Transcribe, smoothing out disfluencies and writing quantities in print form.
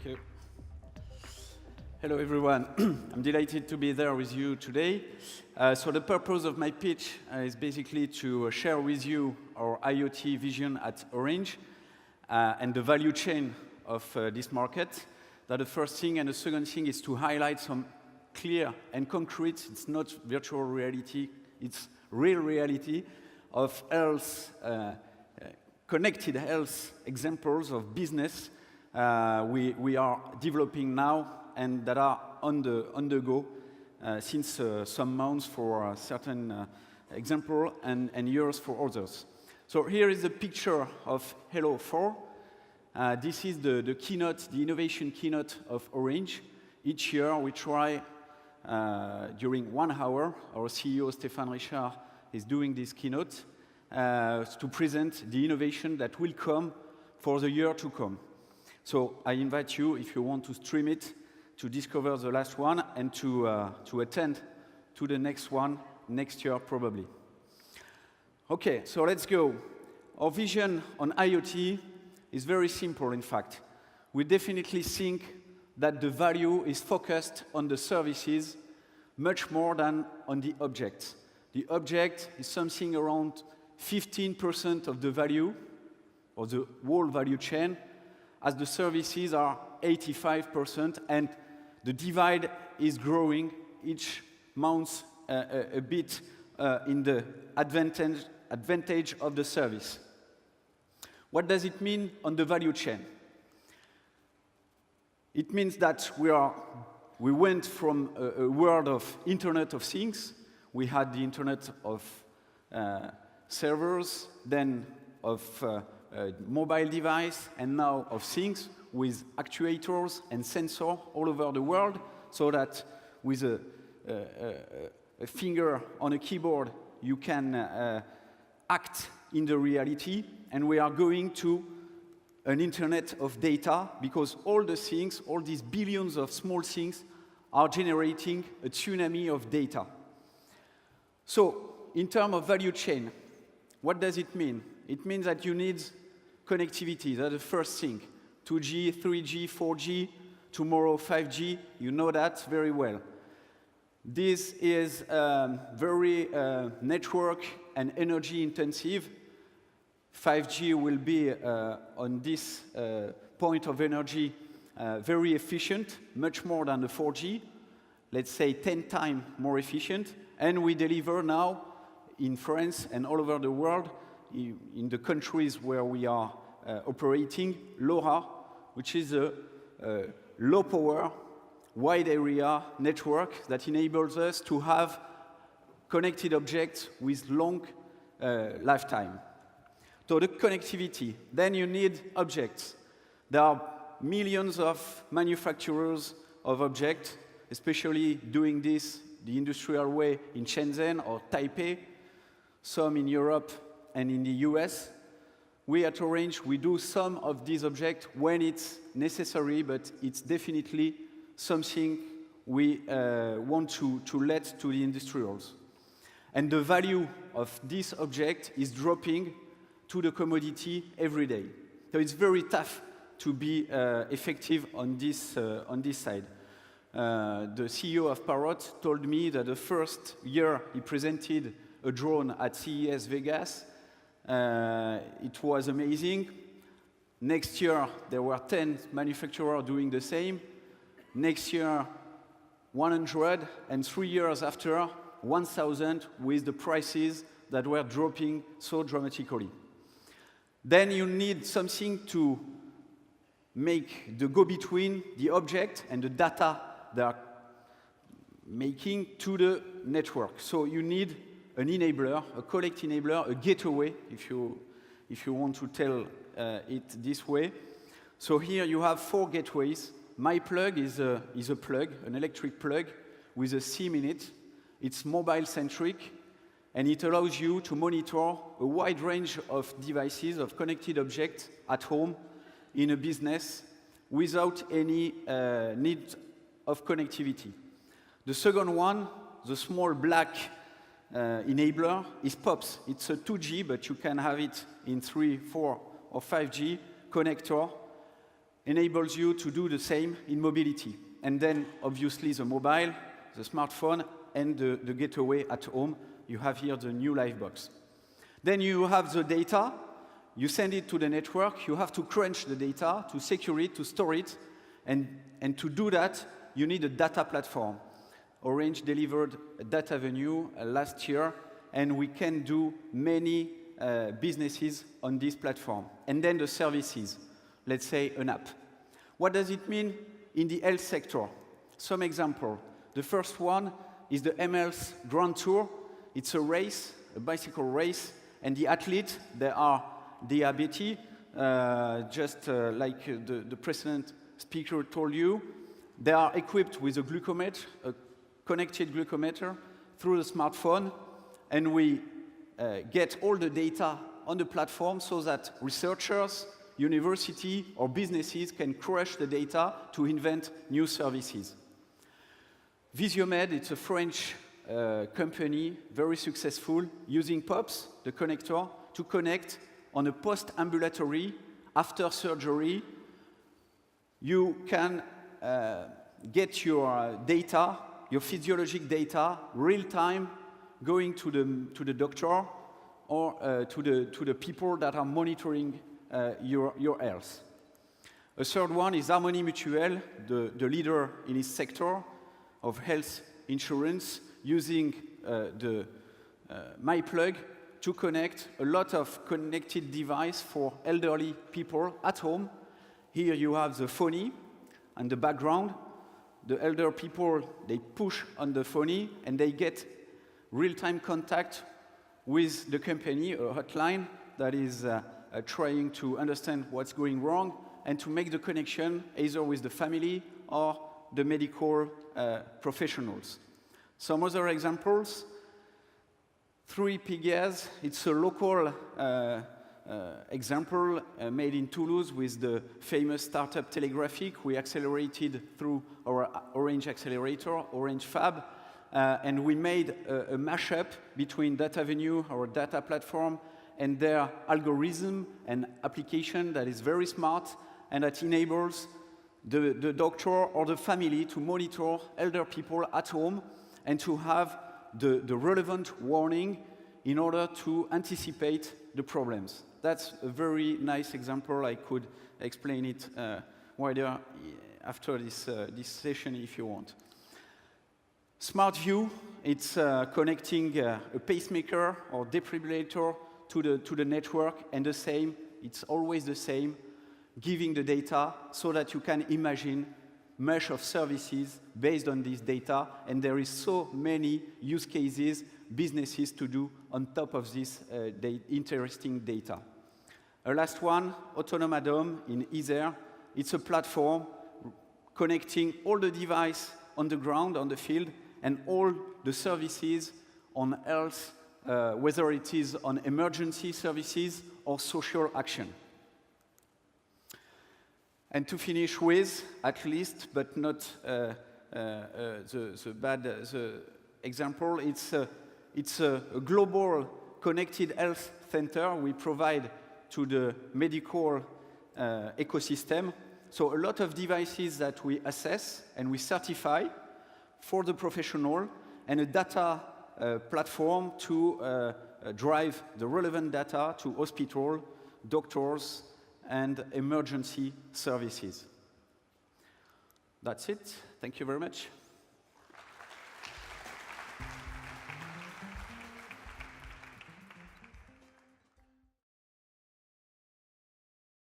Thank you. Hello, everyone. I'm delighted to be there with you today. So the purpose of my pitch is basically to share with you our IoT vision at Orange and the value chain of this market. That's the first thing. And the second thing is to highlight some clear and concrete, it's not virtual reality, it's real reality of health, connected health examples of business we are developing now and that are on the go since some months for certain example and years for others. So here is a picture of Hello 4. This is the keynote, the innovation keynote of Orange. Each year we try during 1 hour, our CEO Stéphane Richard is doing this keynote to present the innovation that will come for the year to come. So I invite you, if you want to stream it, to discover the last one and to attend to the next one next year probably. Okay, so let's go. Our vision on IoT is very simple, in fact. We definitely think that the value is focused on the services much more than on the objects. The object is something around 15% of the value, or the whole value chain, as the services are 85%, and the divide is growing each month a bit in the advantage of the service. What does it mean on the value chain? It means that we went from a world of Internet of Things. We had the Internet of servers, then of mobile device, and now of things with actuators and sensors all over the world, so that with a finger on a keyboard, you can act in the reality. And we are going to an internet of data, because all the things, all these billions of small things, are generating a tsunami of data. So, in terms of value chain, what does it mean? It means that you need connectivity. That's the first thing. 2G, 3G, 4G, tomorrow 5G, you know that very well. This is very network and energy intensive. 5G will be, on this point of energy, very efficient, much more than the 4G, let's say 10 times more efficient. And we deliver now in France and all over the world, in the countries where we are operating, LoRa, which is a low power, wide area network that enables us to have connected objects with long lifetime. So the connectivity, then you need objects. There are millions of manufacturers of objects, especially doing this the industrial way in Shenzhen or Taipei, some in Europe and in the US. We at Orange, we do some of these objects when it's necessary, but it's definitely something we want to let to the industrials. And the value of this object is dropping to the commodity every day. So it's very tough to be effective on this side. The CEO of Parrot told me that the first year he presented a drone at CES Vegas, it was amazing. Next year, there were 10 manufacturers doing the same. Next year, 100, and 3 years after, 1,000, with the prices that were dropping so dramatically. Then you need something to make the go-between the object and the data they are making to the network. So you need an enabler, a collect enabler, a gateway, if you want to tell it this way. So here you have 4 gateways. My plug is a plug, an electric plug with a SIM in it. It's mobile-centric, and it allows you to monitor a wide range of devices, of connected objects at home, in a business, without any need of connectivity. The second one, the small black enabler, is POPs. It's a 2G, but you can have it in 3, 4, or 5G connector. enables you to do the same in mobility. And then, obviously, the mobile, the smartphone, and the gateway at home. You have here the new Livebox. Then you have the data. You send it to the network. You have to crunch the data, to secure it, to store it. And to do that, you need a data platform. Orange delivered a data venue last year, and we can do many businesses on this platform. And then the services, let's say an app. What does it mean in the health sector? Some example. The first one is the mHealth Grand Tour. It's a race, a bicycle race, and the athletes, they are diabetes, just like the precedent speaker told you. They are equipped with a glucometer, a connected glucometer through the smartphone, and we get all the data on the platform so that researchers, university, or businesses can crush the data to invent new services. Visiomed, it's a French company, very successful, using POPs, the connector, to connect on a post-ambulatory, after surgery. You can get your data, your physiologic data, real-time, going to the doctor or to the people that are monitoring your health. A third one is Harmonie Mutuelle, the leader in its sector of health insurance, using the MyPlug to connect a lot of connected devices for elderly people at home. Here you have the phony and the background. The elder people, they push on the phony and they get real-time contact with the company, a hotline that is trying to understand what's going wrong and to make the connection either with the family or the medical professionals. Some other examples, 3PGAS, it's a local example made in Toulouse with the famous startup Telegraphic. We accelerated through our Orange Accelerator, Orange Fab, and we made a mashup between Data Venue, our data platform, and their algorithm and application that is very smart and that enables the doctor or the family to monitor elder people at home and to have the relevant warning in order to anticipate the problems. That's a very nice example. I could explain it wider after this session if you want. Smart View, it's connecting a pacemaker or defibrillator to the network, and the same, it's always the same, giving the data so that you can imagine mesh of services based on this data, and there is so many use cases, businesses to do on top of this interesting data. A last one, Autonomadome in Isère. It's a platform connecting all the devices on the ground, on the field, and all the services on health, whether it is on emergency services or social action. And to finish with, at least, but not the example, it's a global connected health center we provide to the medical ecosystem. So a lot of devices that we assess and we certify for the professional, and a data platform to drive the relevant data to hospital, doctors, and emergency services. That's it. Thank you very much.